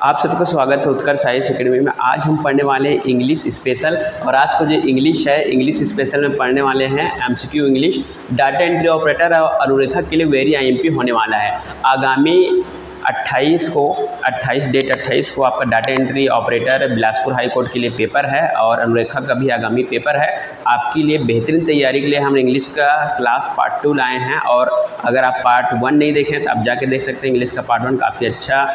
आप सबका स्वागत है उत्कर्ष IAS अकेडमी में। आज हम पढ़ने वाले हैं इंग्लिश स्पेशल और आज का जो इंग्लिश है इंग्लिश स्पेशल में पढ़ने वाले हैं MCQ English data entry operator और अनुरेखा के लिए वेरी IMP होने वाला है। आगामी 28 डेट 28 को आपका data entry operator Bilaspur high court के लिए पेपर है और अनुरेखा का भी आगामी पेपर है। आपके लिए बेहतरीन तैयारी के लिए हम इंग्लिश का क्लास पार्ट 2 लाए हैं और अगर आप पार्ट 1 नहीं देखें तो आप जाके देख सकते हैं। इंग्लिश का पार्ट 1 काफ़ी अच्छा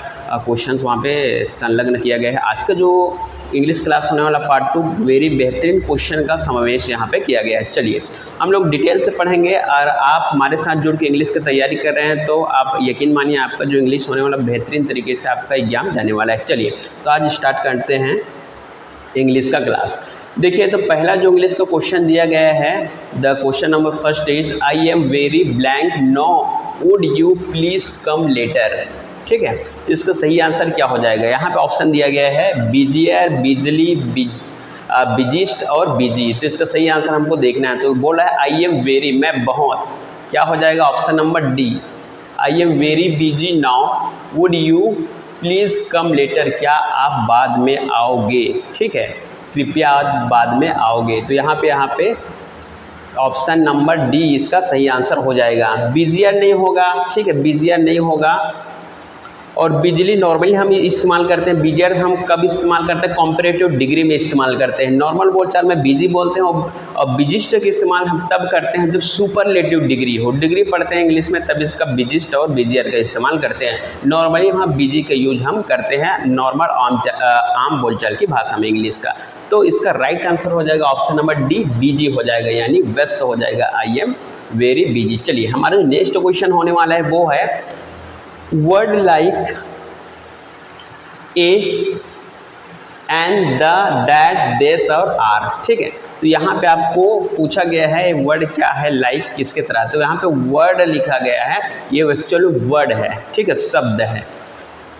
क्वेश्चंस वहाँ पे संलग्न किया गया है। आज का जो इंग्लिश क्लास होने वाला पार्ट 2 वेरी बेहतरीन क्वेश्चन का समावेश यहाँ पे किया गया है। चलिए हम लोग डिटेल से पढ़ेंगे और आप हमारे साथ जुड़ के इंग्लिश की तैयारी कर रहे हैं तो आप यकीन मानिए आपका जो इंग्लिश होने वाला बेहतरीन तरीके से आपका एग्जाम जाने वाला है। चलिए तो आज स्टार्ट करते हैं इंग्लिश का क्लास। देखिए तो पहला जो इंग्लिश का क्वेश्चन दिया गया है, the question number first is I am very blank no would you please come later. ठीक है, तो इसका सही आंसर क्या हो जाएगा? यहाँ पे ऑप्शन दिया गया है बिजियर, बिजली, बिजिस्ट और बिजी। तो इसका सही आंसर हमको देखना है। तो बोला है आई एम वेरी, मैं बहुत, क्या हो जाएगा? Option number D, I am very busy now would you please come later, क्या आप बाद में आओगे? ठीक है, कृपया बाद में आओगे। तो यहाँ पे ऑप्शन नंबर डी इसका सही आंसर हो जाएगा। बिजियर नहीं होगा, ठीक है, बिजियर नहीं होगा। और बिजली नॉर्मली हम इस्तेमाल करते हैं, बिजियर हम कब इस्तेमाल करते हैं? कॉम्परेटिव डिग्री में इस्तेमाल करते हैं। नॉर्मल बोलचाल में बिजी बोलते हैं और बिजिस्ट का इस्तेमाल हम तब करते हैं जब सुपरलेटिव डिग्री हो, डिग्री पढ़ते हैं इंग्लिश में, तब इसका बिजिस्ट और बिजियर का इस्तेमाल करते हैं। नॉर्मली हम बिजी का यूज हम करते हैं नॉर्मल आम बोलचाल की भाषा में इंग्लिश का। तो इसका राइट आंसर हो जाएगा ऑप्शन नंबर डी, बिजी हो जाएगा, यानी व्यस्त हो जाएगा। आई एम वेरी बिजी। चलिए हमारा जो नेक्स्ट क्वेश्चन होने वाला है वो है word like A and the, that, देस और आर। ठीक है, तो यहाँ पे आपको पूछा गया है वर्ड क्या है लाइक किसके तरह। तो यहाँ पे वर्ड लिखा गया है, ये एक्चुअली वर्ड है, ठीक है, शब्द है।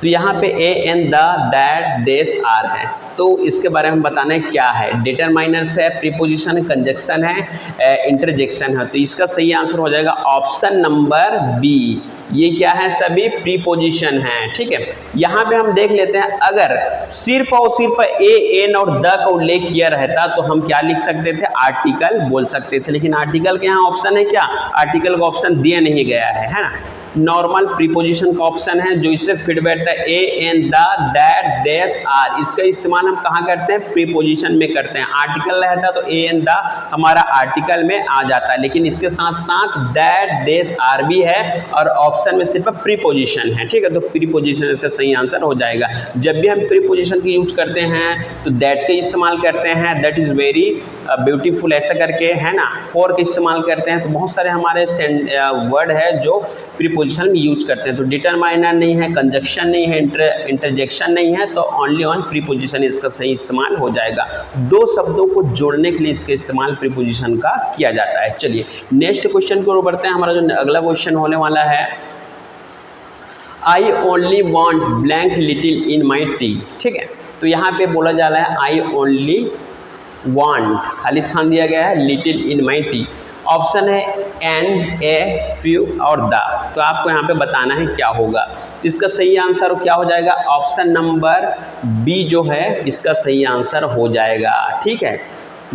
तो यहाँ पे ए एंड द, दैट, देस, आर है। तो इसके बारे में बताना है क्या है। डिटरमाइनर्स है, प्रीपोजिशन, कंजक्शन है, इंटरजेक्शन है। तो इसका सही आंसर हो जाएगा ऑप्शन नंबर बी। ये क्या है? सभी प्रीपोजिशन हैं। ठीक है, यहाँ पे हम देख लेते हैं अगर सिर्फ और सिर्फ ए, एन और द का उल्लेख किया रहता तो हम क्या लिख सकते थे? आर्टिकल बोल सकते थे। लेकिन आर्टिकल के यहाँ ऑप्शन है क्या? आर्टिकल का ऑप्शन दिया नहीं गया है ना। नॉर्मल प्रीपोजिशन का ऑप्शन है जो इससे फिट बैठता है, ए एन द, दैट, देस, आर। इसका इस्तेमाल हम कहाँ करते हैं? प्रीपोजिशन में करते हैं। आर्टिकल रहता तो ए एन द हमारा आर्टिकल में आ जाता है, लेकिन इसके साथ साथ दैट, देस, आर भी है और ऑप्शन में सिर्फ प्रीपोजिशन है। ठीक है, तो प्रीपोजिशन इसका सही आंसर हो जाएगा। जब भी हम प्रीपोजिशन की यूज करते हैं तो दैट का इस्तेमाल करते हैं, दैट इज वेरी ब्यूटीफुल ऐसा करके, है ना। फॉर का इस्तेमाल करते हैं। तो बहुत सारे हमारे वर्ड है जो प्रीपोजिशन में यूज करते हैं। तो डिटरमाइनर नहीं है, कंजक्शन नहीं है, इंटरजेक्शन नहीं है, तो ओनली ऑन प्रीपोजिशन इसका सही इस्तेमाल हो जाएगा। दो शब्दों को जोड़ने के लिए इसका इस्तेमाल प्रीपोजिशन का किया जाता है। चलिए नेक्स्ट क्वेश्चन की ओर बढ़ते हैं। हमारा जो अगला क्वेश्चन होने वाला है, I only want blank little in my T. ठीक है, तो यहाँ पे बोला जा रहा है आई ओनली वॉन्ट, खाली स्थान दिया गया है, little in my T. Option है एंड, ए, फ्यू और द। तो आपको यहाँ पे बताना है क्या होगा। तो इसका सही आंसर क्या हो जाएगा? ऑप्शन नंबर बी जो है इसका सही आंसर हो जाएगा। ठीक है,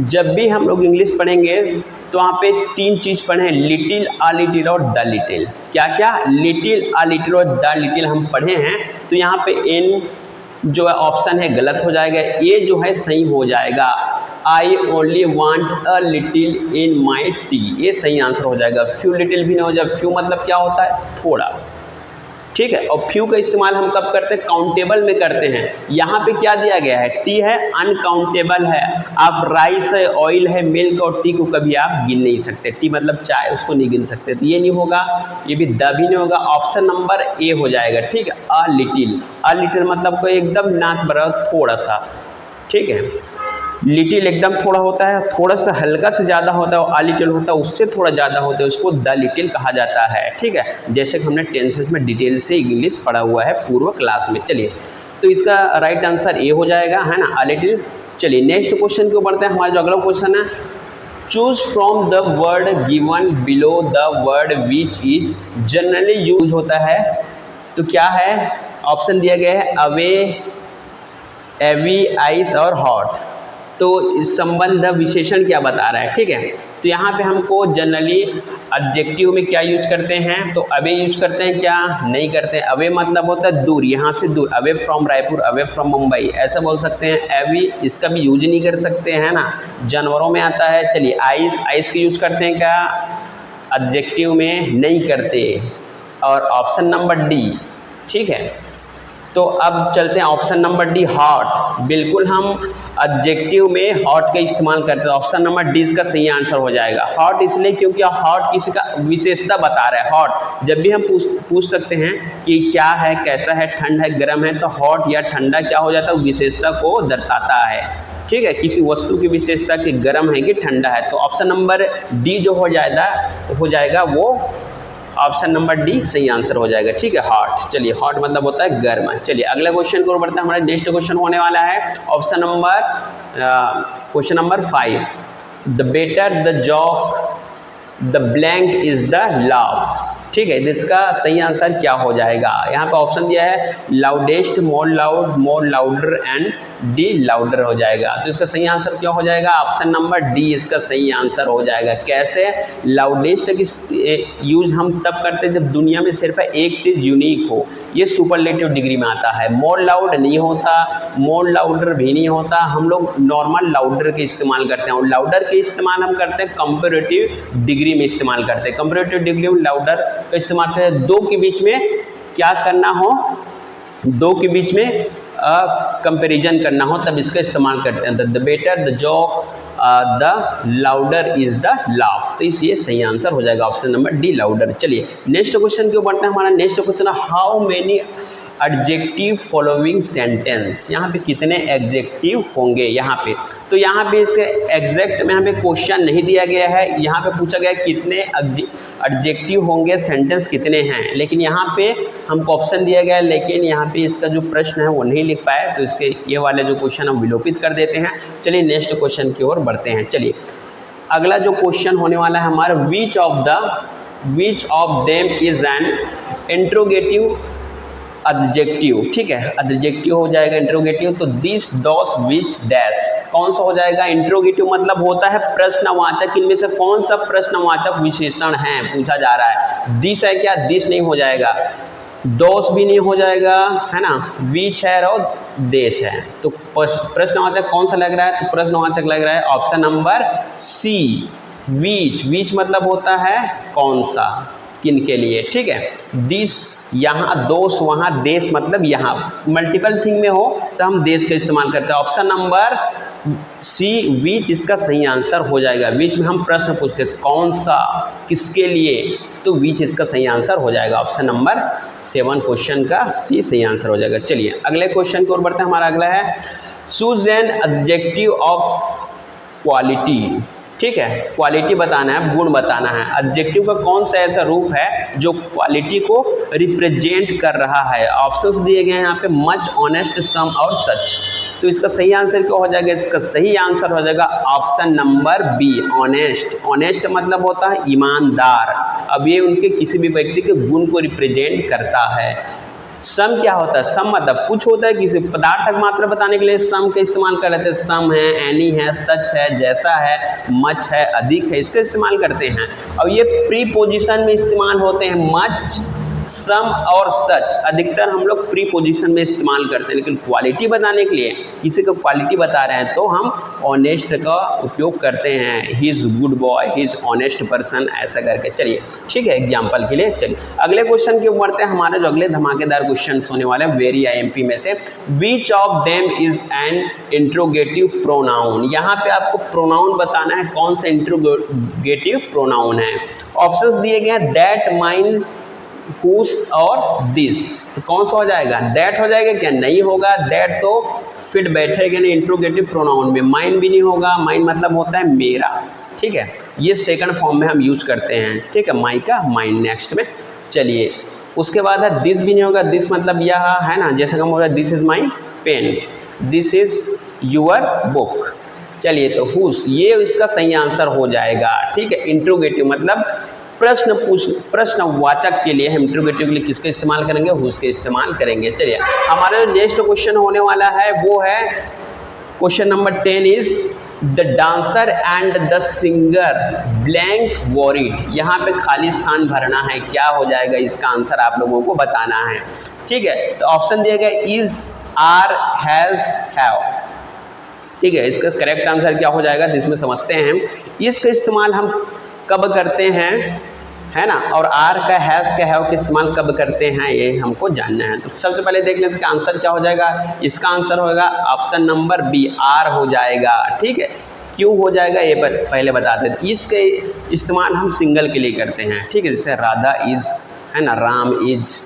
जब भी हम लोग इंग्लिश पढ़ेंगे तो वहाँ पे तीन चीज़ पढ़े, लिटिल, अ लिटिल और द लिटिल। क्या क्या? लिटिल, अ लिटिल और द लिटिल हम पढ़े हैं। तो यहाँ पे इन जो है ऑप्शन है गलत हो जाएगा, ये जो है सही हो जाएगा। I only want a little in my T, ये सही आंसर हो जाएगा। फ्यू लिटिल भी नहीं हो जाएगा। फ्यू मतलब क्या होता है? थोड़ा। ठीक है, और फ्यू का इस्तेमाल हम कब करते हैं? काउंटेबल में करते हैं। यहाँ पे क्या दिया गया है? टी है, अनकाउंटेबल है। आप राइस है, ऑयल है, मिल्क और टी को कभी आप गिन नहीं सकते। टी मतलब चाय, उसको नहीं गिन सकते। तो ये नहीं होगा, ये भी द भी नहीं होगा। ऑप्शन नंबर ए हो जाएगा। ठीक है, अ लिटिल, अ लिटिल मतलब कोई एकदम नाक बराबर थोड़ा सा। ठीक है, लिटिल एकदम थोड़ा होता है, थोड़ा सा हल्का से ज़्यादा होता है, और आ लिटिल होता है उससे थोड़ा ज़्यादा होता है, उसको द लिटिल कहा जाता है। ठीक है, जैसे कि हमने टेंसेस में डिटेल से इंग्लिश पढ़ा हुआ है पूर्व क्लास में। चलिए तो इसका राइट आंसर ए हो जाएगा, है ना, आ लिटिल। चलिए नेक्स्ट क्वेश्चन को बढ़ते हैं। हमारा जो अगला क्वेश्चन है, choose from the word given below the word which is generally use होता है। तो क्या है? ऑप्शन दिया गया है अवे, एवी, आइस और हॉट। तो इस संबंध विशेषण क्या बता रहा है, ठीक है। तो यहाँ पे हमको जनरली एडजेक्टिव में क्या यूज करते हैं, तो अवे यूज करते हैं, क्या नहीं करते हैं। अवे मतलब होता है दूर, यहाँ से दूर, away from Raipur, away from Mumbai, ऐसा बोल सकते हैं। एवी इसका भी यूज नहीं कर सकते हैं ना, जानवरों में आता है। चलिए आइस, आइस की यूज करते हैं क्या, एडजेक्टिव में नहीं करते। और ऑप्शन नंबर डी, ठीक है। तो अब चलते हैं ऑप्शन नंबर डी, हॉट। बिल्कुल हम एडजेक्टिव में हॉट का इस्तेमाल करते हैं। ऑप्शन नंबर डी इसका सही आंसर हो जाएगा। हॉट इसलिए क्योंकि हॉट किसी का विशेषता बता रहा है। हॉट जब भी हम पूछ सकते हैं कि क्या है, कैसा है, ठंड है, गर्म है, तो हॉट या ठंडा क्या हो जाता है, विशेषता को दर्शाता है, ठीक है। किसी वस्तु की विशेषता कि गर्म है कि ठंडा है। तो ऑप्शन नंबर डी जो हो जाएगा वो ऑप्शन नंबर डी सही आंसर हो जाएगा, ठीक है, हॉट। चलिए हॉट मतलब होता है गर्म। चलिए अगले क्वेश्चन को बढ़ते हैं। हमारा नेक्स्ट क्वेश्चन होने वाला है option number question number 5, the better the joke the blank is the laugh, ठीक है। इसका सही आंसर क्या हो जाएगा, यहाँ पे ऑप्शन दिया है loudest, more loud, more louder and D louder हो जाएगा। तो इसका सही आंसर क्या हो जाएगा, ऑप्शन नंबर डी इसका सही आंसर हो जाएगा। कैसे, लाउडेस्ट की यूज हम तब करते हैं जब दुनिया में सिर्फ एक चीज़ यूनिक हो, ये सुपरलेटिव डिग्री में आता है। मोर लाउड नहीं होता, मोर लाउडर भी नहीं होता, हम लोग नॉर्मल लाउडर के इस्तेमाल करते हैं। और लाउडर के इस्तेमाल हम करते हैं कंपैरेटिव डिग्री में इस्तेमाल करते हैं। कंपैरेटिव डिग्री में लाउडर का इस्तेमाल करते हैं दो के बीच में क्या करना हो, दो के बीच में कंपैरिजन करना हो, तब इसका इस्तेमाल करते हैं। The better the joke the louder is the laugh. तो इसलिए सही आंसर हो जाएगा ऑप्शन नंबर डी लाउडर। चलिए नेक्स्ट क्वेश्चन क्यों बढ़ते हैं। हमारा नेक्स्ट क्वेश्चन है how many adjective following sentence, यहाँ पे कितने एडजेक्टिव होंगे यहाँ पे। तो यहाँ पे इसके एग्जैक्ट में यहाँ पे क्वेश्चन नहीं दिया गया है, यहाँ पे पूछा गया कितने एडजेक्टिव होंगे, सेंटेंस कितने हैं, लेकिन यहाँ पे हमको ऑप्शन दिया गया है, लेकिन यहाँ पे इसका जो प्रश्न है वो नहीं लिख पाए, तो इसके ये वाले जो क्वेश्चन हम विलोपित कर देते हैं। चलिए नेक्स्ट क्वेश्चन की ओर बढ़ते हैं। चलिए अगला जो क्वेश्चन होने वाला है हमारा, which of them is an interrogative adjective, ठीक है, एडजेक्टिव हो जाएगा इंट्रोगेटिव। तो दिस, दोस, विच, डैश कौन सा हो जाएगा, इंट्रोगेटिव मतलब होता है प्रश्नवाचक, इनमें से कौन सा प्रश्नवाचक विशेषण है पूछा जा रहा है। दिस है क्या, दिस नहीं हो जाएगा, दोस भी नहीं हो जाएगा, है ना, विच है और देश है। तो प्रश्नवाचक कौन सा लग रहा है, तो प्रश्नवाचक लग रहा है ऑप्शन नंबर सी, विच। विच मतलब होता है कौन सा, किन के लिए, ठीक है। दिस यहाँ, दोष वहाँ, देश मतलब यहाँ, मल्टीपल थिंग में हो तो हम देश का इस्तेमाल करते हैं। ऑप्शन नंबर सी, विच इसका सही आंसर हो जाएगा। विच में हम प्रश्न पूछते हैं कौन सा, किसके लिए, तो विच इसका सही आंसर हो जाएगा। ऑप्शन नंबर 7 क्वेश्चन का सी सही आंसर हो जाएगा। चलिए अगले क्वेश्चन की ओर बढ़ते हैं। हमारा अगला है choose an adjective of quality, ठीक है, क्वालिटी बताना है, गुण बताना है। एडजेक्टिव का कौन सा ऐसा रूप है जो क्वालिटी को रिप्रेजेंट कर रहा है। ऑप्शंस दिए गए हैं यहाँ पे, मच, ऑनेस्ट, सम और सच। तो इसका सही आंसर क्या हो जाएगा, इसका सही आंसर हो जाएगा option number B, honest. Honest मतलब होता है ईमानदार। अब ये उनके किसी भी व्यक्ति के गुण को रिप्रेजेंट करता है। सम क्या होता है, सम मतलब कुछ होता है, किसी पदार्थ तक मात्रा बताने के लिए सम का इस्तेमाल कर लेते हैं। सम है, एनी है, सच है, जैसा है, मच है, अधिक है, इसका इस्तेमाल करते हैं। और ये प्रीपोजिशन में इस्तेमाल होते हैं, मच, सम और सच अधिकतर हम लोग प्रीपोजिशन में इस्तेमाल करते हैं। लेकिन क्वालिटी बताने के लिए, किसी को क्वालिटी बता रहे हैं तो हम ऑनेस्ट का उपयोग करते हैं। He is good boy, he is honest person, ऐसा करके। चलिए ठीक है, एग्जाम्पल के लिए। चलिए अगले क्वेश्चन के ऊपर बढ़ते हैं। हमारे जो अगले धमाकेदार क्वेश्चन होने वाले हैं वेरी आईएमपी में से, which of them is an interrogative pronoun. यहाँ पे आपको प्रोनाउन बताना है, कौन सा इंट्रोगेटिव प्रोनाउन है। ऑप्शंस दिए गए हैं, दैट, माइन, हुस और दिस। तो कौन सा हो जाएगा, दैट हो जाएगा क्या, नहीं होगा, दैट तो फिट बैठेगा नहीं इंट्रोगेटिव प्रोनाउन में। माइन भी नहीं होगा, माइन मतलब होता है मेरा, ठीक है, ये सेकंड फॉर्म में हम यूज करते हैं, ठीक है, माई का माइन नेक्स्ट में। चलिए उसके बाद है दिस भी नहीं होगा, दिस मतलब यह है ना, जैसे हम होगा this is my pen, this is your book. चलिए तो हुस, ये इसका सही आंसर हो जाएगा, ठीक है। इंट्रोगेटिव मतलब प्रश्नवाचक के लिए हम इंट्रोगेटिव के लिए किसका इस्तेमाल करेंगे, हुज का इस्तेमाल करेंगे। चलिए हमारा जो नेक्स्ट क्वेश्चन होने वाला है वो है question number 10 is the dancer and the singer blank worried. यहाँ पे खाली स्थान भरना है, क्या हो जाएगा इसका आंसर आप लोगों को बताना है। ठीक है, तो ऑप्शन दिया गया इज, आर, हैज, हैव। ठीक है, इसका करेक्ट आंसर क्या हो जाएगा, जिसमें समझते हैं इसका इस्तेमाल हम कब करते हैं, है ना, और आर का, हैज का, हैव का इस्तेमाल कब करते हैं ये हमको जानना है। तो सबसे पहले देख लेते हैं कि आंसर क्या हो जाएगा। इसका आंसर होगा ऑप्शन नंबर बी, आर हो जाएगा। ठीक है, क्यों हो जाएगा ये पहले बता देते। इसके इस्तेमाल हम सिंगल के लिए करते हैं। ठीक है, जैसे राधा इज, है ना, राम इज।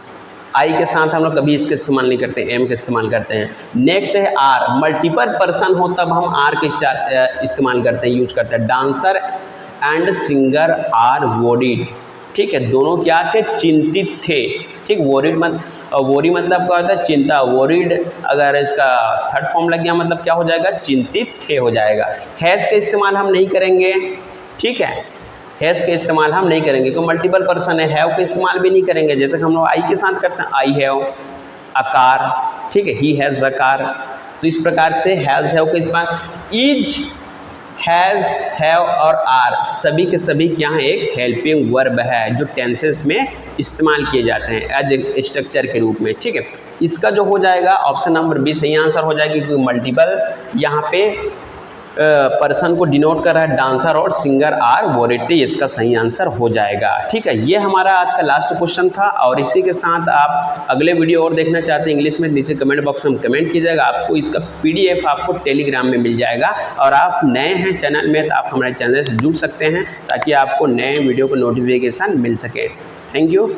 आई के साथ हम लोग कभी इसका इस्तेमाल नहीं करते, एम का इस्तेमाल करते हैं। नेक्स्ट है आर, मल्टीपल पर्सन हो तब हम आर के इस्तेमाल करते हैं, यूज करते हैं। Dancer and singer are worried. ठीक है, दोनों क्या थे, चिंतित थे। ठीक, वॉरिड वॉरी मतलब क्या होता है, चिंता। वॉरिड अगर इसका थर्ड फॉर्म लग गया मतलब क्या हो जाएगा, चिंतित थे हो जाएगा। हैज़ का इस्तेमाल हम नहीं करेंगे। ठीक है, हैज़ का इस्तेमाल हम नहीं करेंगे क्योंकि मल्टीपल पर्सन है। हैव का इस्तेमाल भी नहीं करेंगे, जैसे हम लोग आई के साथ करते हैं, आई हैव अ कार। ठीक है, ही हैज़ अ कार। तो इस प्रकार से हैज़, हैव का इस्तेमाल। इज, हैज़, हैव और आर सभी के सभी क्या है, एक हेल्पिंग वर्ब है जो टेंसेस में इस्तेमाल किए जाते हैं एज स्ट्रक्चर के रूप में। ठीक है, इसका जो हो जाएगा ऑप्शन नंबर बी सही आंसर हो जाएगी क्योंकि मल्टीपल यहाँ पे पर्सन को डिनोट कर रहा है, डांसर और सिंगर आर वॉरिड, इसका सही आंसर हो जाएगा। ठीक है, ये हमारा आज का लास्ट क्वेश्चन था और इसी के साथ आप अगले वीडियो और देखना चाहते हैं इंग्लिश में, नीचे कमेंट बॉक्स में कमेंट कीजिएगा। आपको इसका PDF आपको टेलीग्राम में मिल जाएगा और आप नए हैं चैनल में तो आप हमारे चैनल से जुड़ सकते हैं ताकि आपको नए वीडियो को नोटिफिकेशन मिल सके। Thank you.